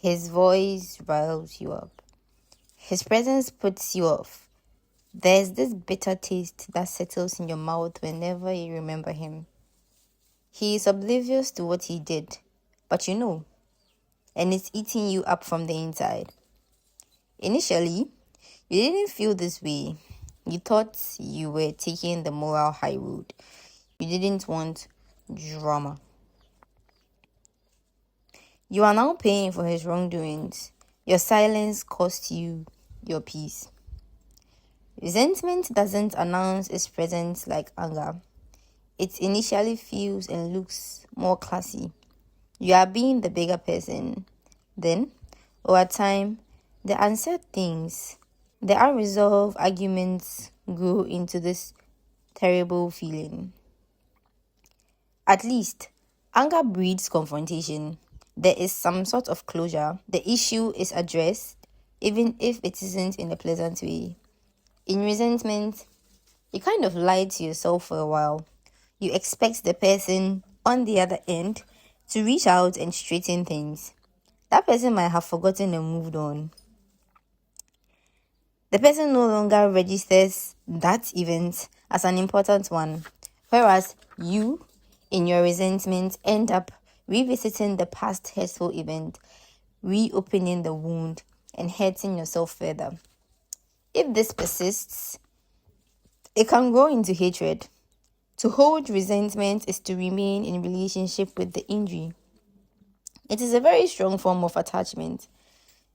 His voice riles you up. His presence puts you off. There's this bitter taste that settles in your mouth whenever you remember him. He is oblivious to what he did, but you know, and it's eating you up from the inside. Initially, you didn't feel this way. You thought you were taking the moral high road. You didn't want drama. You are now paying for his wrongdoings. Your silence cost you your peace. Resentment doesn't announce its presence like anger. It initially feels and looks more classy. You are being the bigger person. Then, over time, the unsaid things, the unresolved arguments grow into this terrible feeling. At least, anger breeds confrontation. There is some sort of closure. The issue is addressed, even if it isn't in a pleasant way. In resentment, you kind of lie to yourself for a while. You expect the person on the other end to reach out and straighten things. That person might have forgotten and moved on. The person no longer registers that event as an important one, whereas you, in your resentment, end up revisiting the past hurtful event, reopening the wound, and hurting yourself further. If this persists, it can grow into hatred. To hold resentment is to remain in relationship with the injury. It is a very strong form of attachment.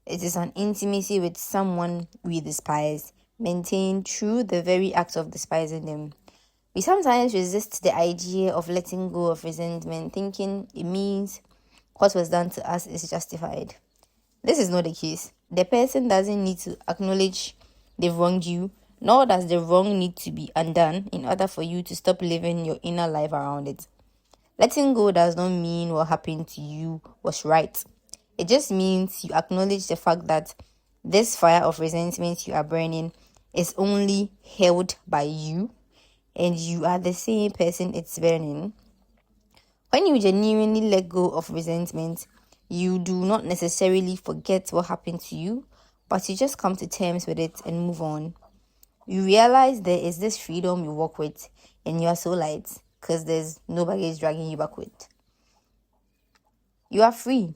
It is an intimacy with someone we despise, maintained through the very act of despising them. We sometimes resist the idea of letting go of resentment, thinking it means what was done to us is justified. This is not the case. The person doesn't need to acknowledge they've wronged you, nor does the wrong need to be undone in order for you to stop living your inner life around it. Letting go does not mean what happened to you was right. It just means you acknowledge the fact that this fire of resentment you are burning is only held by you, and you are the same person it's burning. When you genuinely let go of resentment, you do not necessarily forget what happened to you, but you just come to terms with it and move on. You realize there is this freedom you walk with, and you are so light because there's no baggage dragging you backward. You are free.